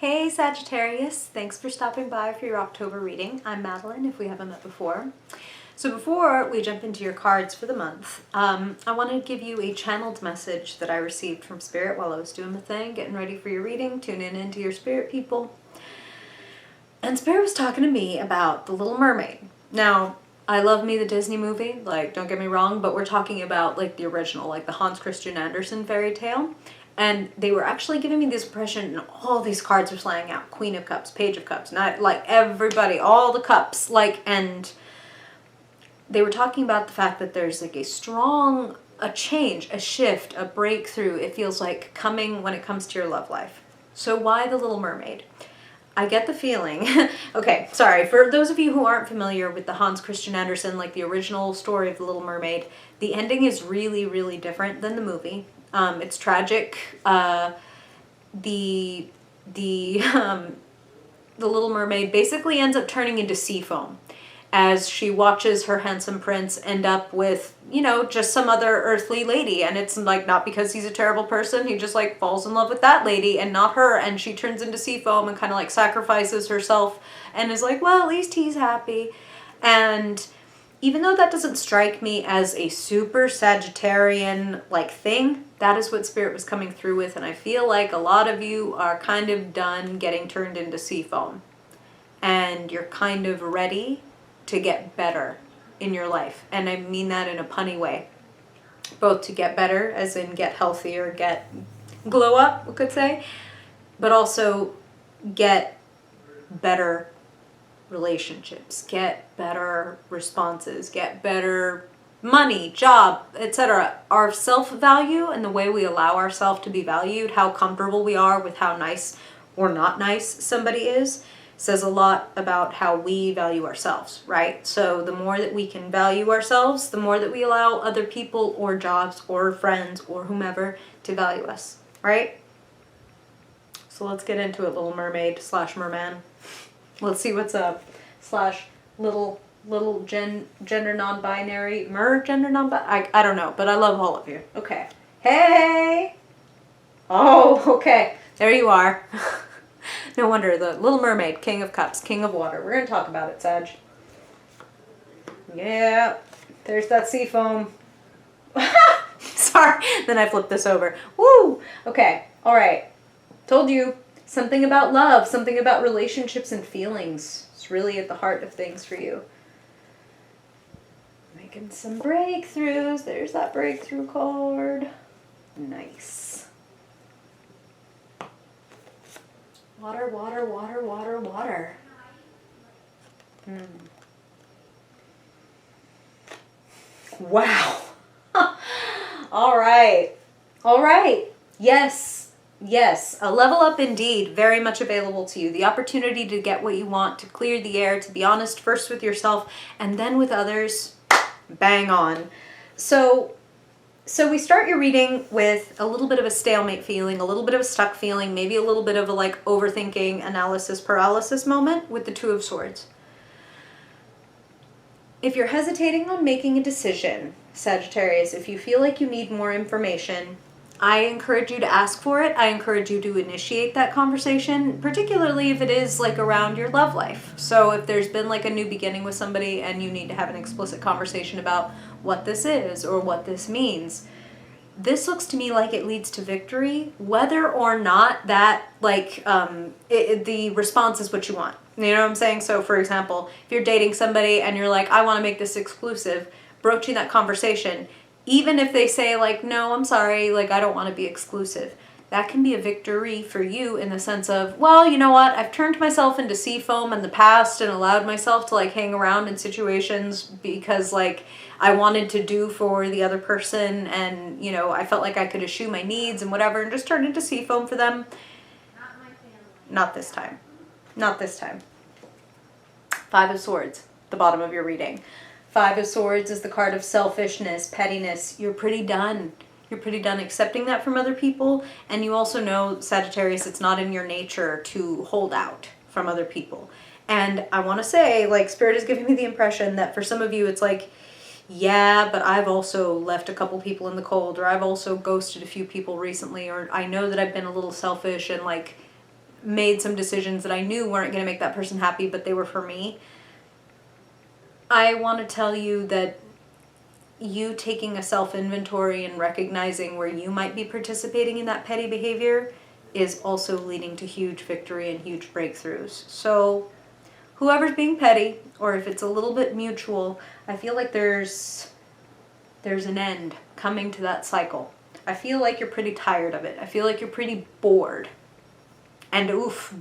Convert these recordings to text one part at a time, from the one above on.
Hey Sagittarius, thanks for stopping by for your October reading. I'm Madeline, if we haven't met before. So before we jump into your cards for the month, I want to give you a channeled message that I received from Spirit while I was doing the thing, getting ready for your reading, tuning into your spirit people. And Spirit was talking to me about The Little Mermaid. Now, I love me the Disney movie, like, don't get me wrong, but we're talking about, like, the original, like the Hans Christian Andersen fairy tale. And they were actually giving me this impression, and all these cards were slaying out. Queen of Cups, Page of Cups, not like everybody, all the cups, like, and they were talking about the fact that there's like a change, a shift, a breakthrough, it feels like, coming when it comes to your love life. So why The Little Mermaid? I get the feeling, okay, sorry, for those of you who aren't familiar with the Hans Christian Andersen, like the original story of The Little Mermaid, the ending is really, really different than the movie. It's tragic. The Little Mermaid basically ends up turning into sea foam as she watches her handsome prince end up with, you know, just some other earthly lady. And it's like, not because he's a terrible person, he just like falls in love with that lady and not her, and she turns into sea foam and kind of like sacrifices herself and is like, well, at least he's happy. And even though that doesn't strike me as a super Sagittarian like thing, that is what Spirit was coming through with, and I feel like a lot of you are kind of done getting turned into sea foam. And you're kind of ready to get better in your life. And I mean that in a punny way. Both to get better, as in get healthier, get glow up, we could say, but also get better relationships, get better responses, get better money, job, etc. Our self-value and the way we allow ourselves to be valued, how comfortable we are with how nice or not nice somebody is, says a lot about how we value ourselves, right? So the more that we can value ourselves, the more that we allow other people or jobs or friends or whomever to value us, right? So let's get into it, Little Mermaid / Merman. Let's see what's up. / little gender non-binary, gender non-binary, I don't know, but I love all of you. Okay. Hey! Oh, okay. There you are. No wonder, the Little Mermaid, King of Cups, King of Water. We're going to talk about it, Sag. Yeah, there's that sea foam. Sorry, then I flipped this over. Woo! Okay, all right. Told you, something about love, something about relationships and feelings. It's really at the heart of things for you. Making some breakthroughs. There's that breakthrough card. Nice. Water, water, water, water, water. Wow. All right. All right. Yes. Yes. A level up indeed. Very much available to you. The opportunity to get what you want, to clear the air, to be honest first with yourself and then with others. Bang on. So we start your reading with a little bit of a stalemate feeling, a little bit of a stuck feeling, maybe a little bit of a like overthinking, analysis, paralysis moment with the Two of Swords. If you're hesitating on making a decision, Sagittarius, if you feel like you need more information, I encourage you to ask for it. I encourage you to initiate that conversation, particularly if it is like around your love life. So if there's been like a new beginning with somebody and you need to have an explicit conversation about what this is or what this means, this looks to me like it leads to victory, whether or not that like the response is what you want. You know what I'm saying? So for example, if you're dating somebody and you're like, I want to make this exclusive, broaching that conversation, even if they say like, no, I'm sorry, like I don't want to be exclusive, that can be a victory for you in the sense of, well, you know what, I've turned myself into sea foam in the past and allowed myself to like hang around in situations because like I wanted to do for the other person and, you know, I felt like I could eschew my needs and whatever and just turned into sea foam for them. Not my family. Not this time. Not this time. Five of Swords, the bottom of your reading. Five of Swords is the card of selfishness, pettiness. You're pretty done. You're pretty done accepting that from other people. And you also know, Sagittarius, it's not in your nature to hold out from other people. And I want to say, like, Spirit is giving me the impression that for some of you, it's like, yeah, but I've also left a couple people in the cold, or I've also ghosted a few people recently, or I know that I've been a little selfish and, like, made some decisions that I knew weren't going to make that person happy, but they were for me. I want to tell you that you taking a self-inventory and recognizing where you might be participating in that petty behavior is also leading to huge victory and huge breakthroughs. So whoever's being petty, or if it's a little bit mutual, I feel like there's an end coming to that cycle. I feel like you're pretty tired of it. I feel like you're pretty bored. And oof,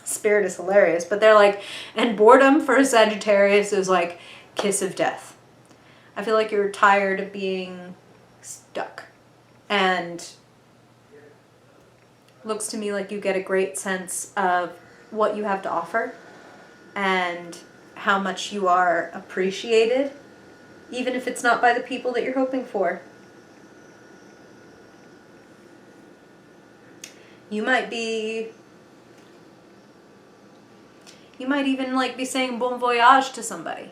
Spirit is hilarious, but they're like, and boredom for a Sagittarius is like kiss of death. I feel like you're tired of being stuck. And looks to me like you get a great sense of what you have to offer and how much you are appreciated, even if it's not by the people that you're hoping for. You might even like be saying bon voyage to somebody.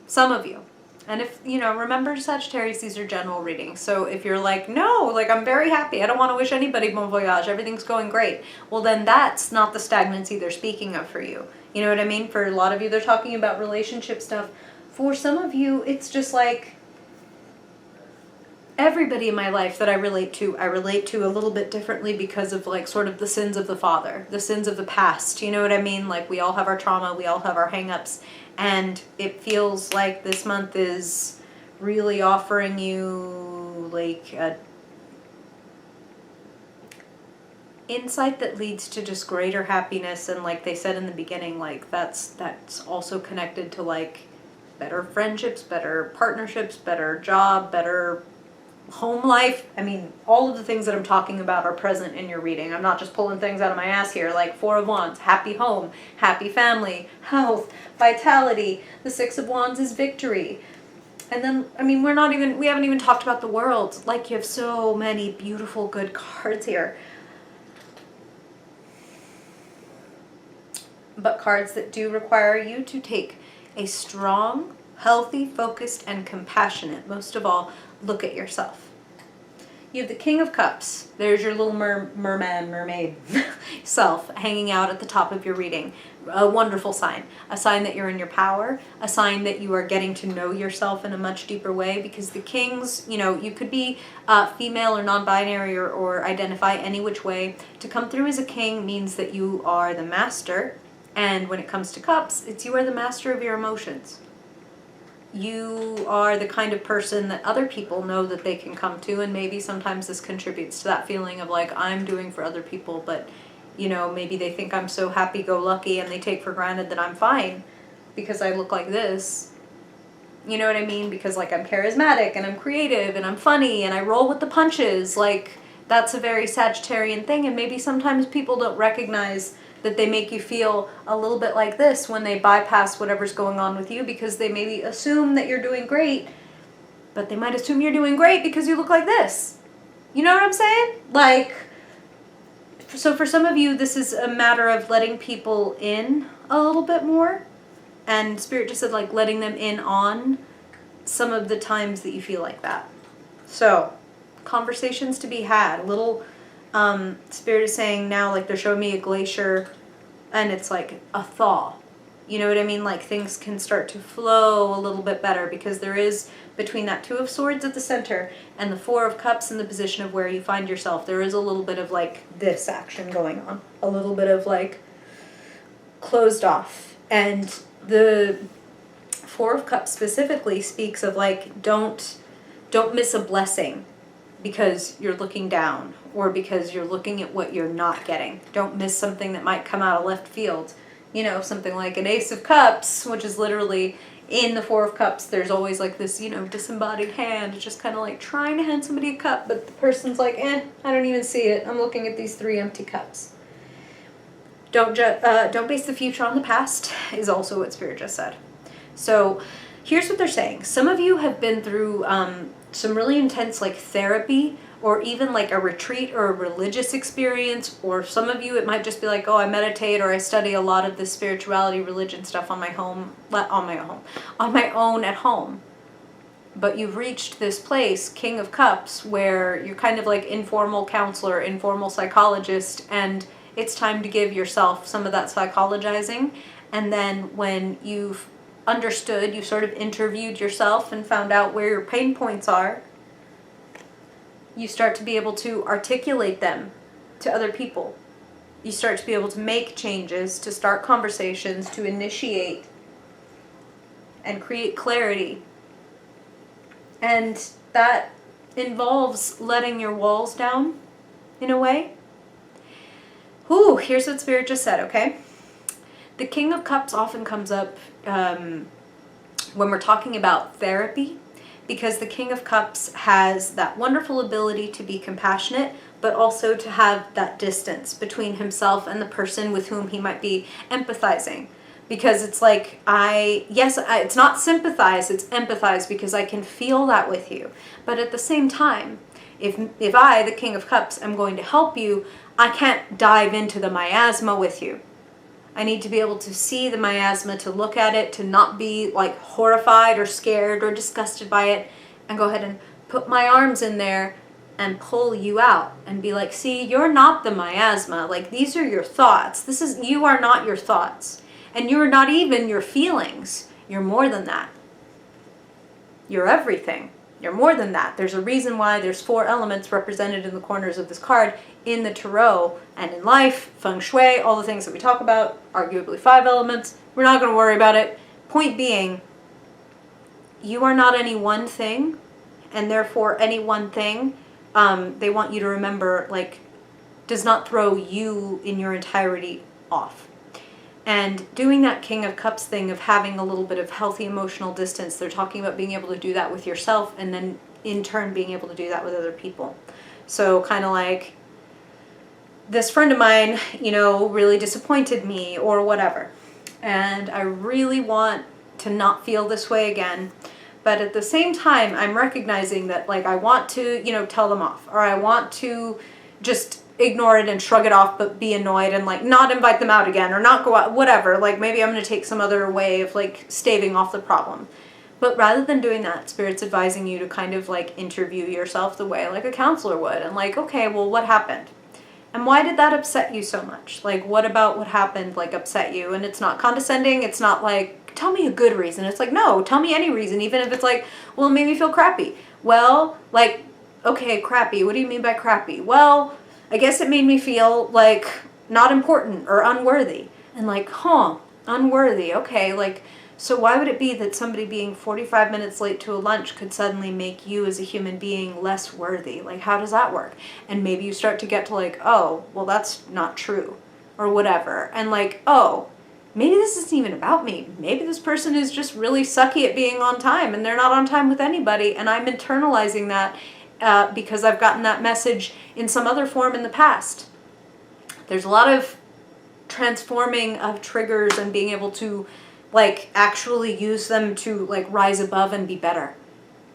Some of you. And if, remember Sagittarius, these are general readings. So if you're like, no, like I'm very happy. I don't want to wish anybody bon voyage. Everything's going great. Well, then that's not the stagnancy they're speaking of for you. You know what I mean? For a lot of you, they're talking about relationship stuff. For some of you, it's just like everybody in my life that I relate to a little bit differently because of like sort of the sins of the father, the sins of the past. You know what I mean? Like we all have our trauma. We all have our hang-ups. And it feels like this month is really offering you like a insight that leads to just greater happiness. And like they said in the beginning, like that's also connected to like better friendships, better partnerships, better job, better home life. I mean, all of the things that I'm talking about are present in your reading. I'm not just pulling things out of my ass here, like Four of Wands, happy home, happy family, health, vitality. The Six of Wands is victory. And then, I mean, we haven't even talked about the world. Like you have so many beautiful, good cards here. But cards that do require you to take a strong, healthy, focused, and compassionate, most of all, look at yourself. You have the King of Cups. There's your little mermaid self hanging out at the top of your reading. A wonderful sign. A sign that you're in your power. A sign that you are getting to know yourself in a much deeper way, because the kings, you could be female or non-binary or identify any which way. To come through as a king means that you are the master. And when it comes to cups, it's you are the master of your emotions. You are the kind of person that other people know that they can come to, and maybe sometimes this contributes to that feeling of like, I'm doing for other people, but maybe they think I'm so happy-go-lucky and they take for granted that I'm fine because I look like this. You know what I mean? Because like I'm charismatic and I'm creative and I'm funny and I roll with the punches. Like that's a very Sagittarian thing, and maybe sometimes people don't recognize that they make you feel a little bit like this when they bypass whatever's going on with you, because they maybe assume that you're doing great, but they might assume you're doing great because you look like this. You know what I'm saying? Like, so for some of you, this is a matter of letting people in a little bit more, and Spirit just said like letting them in on some of the times that you feel like that. So, conversations to be had. A little Spirit is saying now, like they're showing me a glacier and it's like a thaw. You know what I mean? Like things can start to flow a little bit better, because there is, between that Two of Swords at the center and the Four of Cups in the position of where you find yourself, there is a little bit of like this action going on. A little bit of like closed off. And the Four of Cups specifically speaks of like, don't miss a blessing because you're looking down, or because you're looking at what you're not getting. Don't miss something that might come out of left field. Something like an Ace of Cups, which is literally in the Four of Cups, there's always like this, disembodied hand just kind of like trying to hand somebody a cup, but the person's like, I don't even see it. I'm looking at these 3 empty cups. Don't base the future on the past is also what Spirit just said. So here's what they're saying. Some of you have been through some really intense like therapy, or even like a retreat or a religious experience, or some of you it might just be like, oh, I meditate or I study a lot of this spirituality, religion stuff on my own at home. but you've reached this place, King of Cups, where you're kind of like informal counselor, informal psychologist, and it's time to give yourself some of that psychologizing. And then when you've understood, you sort of interviewed yourself and found out where your pain points are, you start to be able to articulate them to other people. You start to be able to make changes, to start conversations, to initiate and create clarity. And that involves letting your walls down, in a way. Ooh, here's what Spirit just said, okay? The King of Cups often comes up when we're talking about therapy, because the King of Cups has that wonderful ability to be compassionate, but also to have that distance between himself and the person with whom he might be empathizing. Because it's like, it's not sympathize, it's empathize, because I can feel that with you. But at the same time, if I, the King of Cups, am going to help you, I can't dive into the miasma with you. I need to be able to see the miasma, to look at it, to not be like horrified or scared or disgusted by it, and go ahead and put my arms in there and pull you out and be like, see, you're not the miasma. Like, these are your thoughts. You are not your thoughts. And you're not even your feelings. You're more than that. You're everything. You're more than that. There's a reason why there's 4 elements represented in the corners of this card in the tarot and in life, feng shui, all the things that we talk about, arguably 5 elements. We're not going to worry about it. Point being, you are not any one thing, and therefore any one thing, they want you to remember, like, does not throw you in your entirety off. And doing that King of Cups thing of having a little bit of healthy emotional distance, they're talking about being able to do that with yourself, and then in turn being able to do that with other people. So kind of like, this friend of mine, really disappointed me or whatever. And I really want to not feel this way again. But at the same time, I'm recognizing that, like, I want to, tell them off, or I want to just ignore it and shrug it off, but be annoyed and, like, not invite them out again, or not go out, whatever. Like, maybe I'm going to take some other way of, like, staving off the problem. But rather than doing that, Spirit's advising you to kind of, like, interview yourself the way, like, a counselor would. And, like, okay, well, what happened? And why did that upset you so much? Like, what about what happened, like, upset you? And it's not condescending. It's not like, tell me a good reason. It's like, no, tell me any reason, even if it's like, well, it made me feel crappy. Well, like, okay, crappy. What do you mean by crappy? Well, I guess it made me feel, like, not important or unworthy. And like, unworthy. Okay, like, so why would it be that somebody being 45 minutes late to a lunch could suddenly make you as a human being less worthy? Like, how does that work? And maybe you start to get to, like, oh, well, that's not true, or whatever. And like, oh, maybe this isn't even about me. Maybe this person is just really sucky at being on time, and they're not on time with anybody, and I'm internalizing that because I've gotten that message in some other form in the past. There's a lot of transforming of triggers and being able to, like, actually use them to, like, rise above and be better.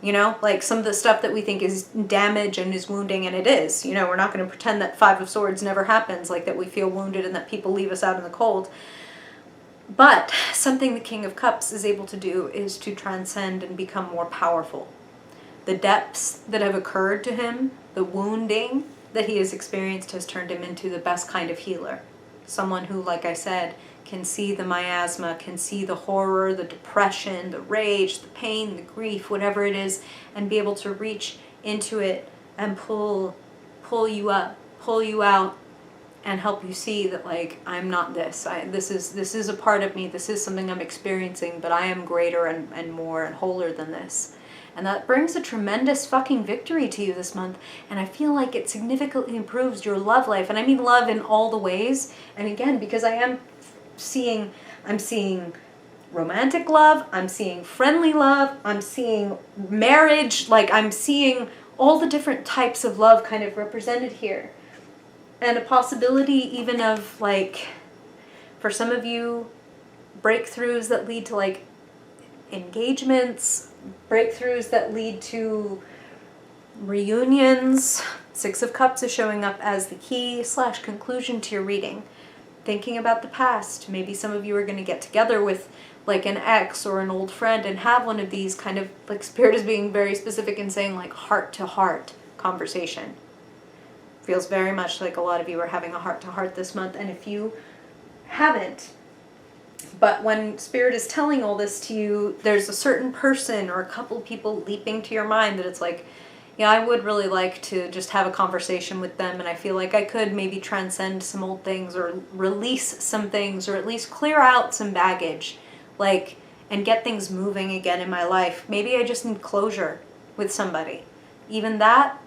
Like, some of the stuff that we think is damage and is wounding, and it is. We're not going to pretend that 5 of Swords never happens, like that we feel wounded and that people leave us out in the cold. But something the King of Cups is able to do is to transcend and become more powerful. The depths that have occurred to him, the wounding that he has experienced, has turned him into the best kind of healer. Someone who, like I said, can see the miasma, can see the horror, the depression, the rage, the pain, the grief, whatever it is, and be able to reach into it and pull you up, pull you out, and help you see that, like, I'm not this. This is a part of me. This is something I'm experiencing, but I am greater and more and wholer than this. And that brings a tremendous fucking victory to you this month. And I feel like it significantly improves your love life. And I mean love in all the ways. And again, because I'm seeing romantic love, I'm seeing friendly love, I'm seeing marriage, like, I'm seeing all the different types of love kind of represented here. And a possibility even of, like, for some of you, breakthroughs that lead to, like, engagements, breakthroughs that lead to reunions. 6 of Cups is showing up as the key / conclusion to your reading. thinking about the past. Maybe some of you are going to get together with like an ex or an old friend and have one of these kind of, like, Spirit is being very specific in saying like heart to heart conversation. Feels very much like a lot of you are having a heart to heart this month. And if you haven't, but when Spirit is telling all this to you, there's a certain person or a couple people leaping to your mind that it's like, yeah, I would really like to just have a conversation with them, and I feel like I could maybe transcend some old things or release some things or at least clear out some baggage, like, and get things moving again in my life. Maybe I just need closure with somebody. Even that,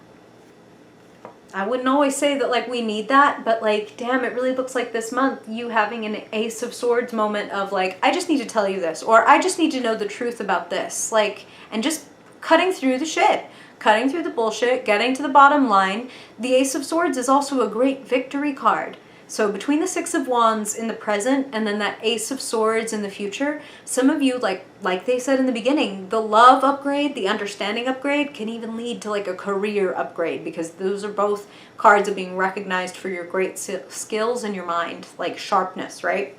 I wouldn't always say that, like, we need that, but, like, damn, it really looks like this month you having an Ace of Swords moment of, like, I just need to tell you this, or I just need to know the truth about this, like, and just cutting through the shit. Cutting through the bullshit, getting to the bottom line. The Ace of Swords is also a great victory card. So between the Six of Wands in the present and then that Ace of Swords in the future, some of you, like they said in the beginning, the love upgrade, the understanding upgrade can even lead to like a career upgrade, because those are both cards of being recognized for your great skills in your mind, like sharpness, right?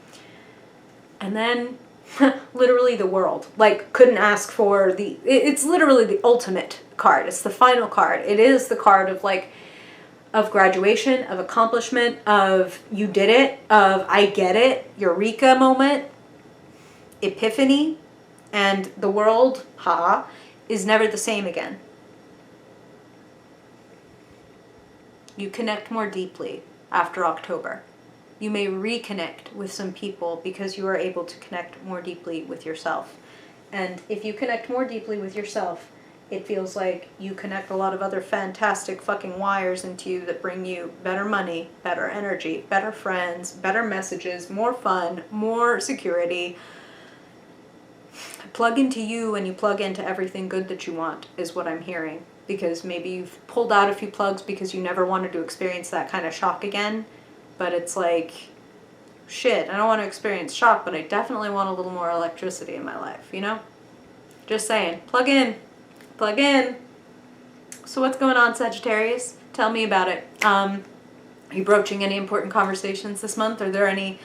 And then literally the World. Like, couldn't ask for it's literally the ultimate card. It's the final card. It is the card of, like, of graduation, of accomplishment, of you did it, of I get it, eureka moment, epiphany, and the world, is never the same again. You connect more deeply after October. You may reconnect with some people because you are able to connect more deeply with yourself. And if you connect more deeply with yourself, it feels like you connect a lot of other fantastic fucking wires into you that bring you better money, better energy, better friends, better messages, more fun, more security. Plug into you and you plug into everything good that you want is what I'm hearing. Because maybe you've pulled out a few plugs because you never wanted to experience that kind of shock again. But it's like, shit, I don't want to experience shock, but I definitely want a little more electricity in my life, you know? Just saying. Plug in. Plug in. So what's going on, Sagittarius? Tell me about it. Are you broaching any important conversations this month? Are there any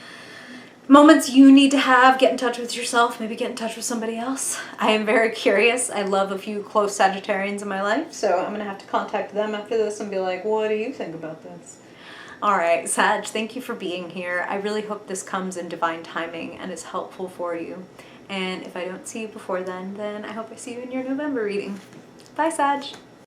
moments you need to have? Get in touch with yourself. Maybe get in touch with somebody else. I am very curious. I love a few close Sagittarians in my life, so I'm going to have to contact them after this and be like, what do you think about this? All right, Sag, thank you for being here. I really hope this comes in divine timing and is helpful for you. And if I don't see you before then I hope I see you in your November reading. Bye, Sag.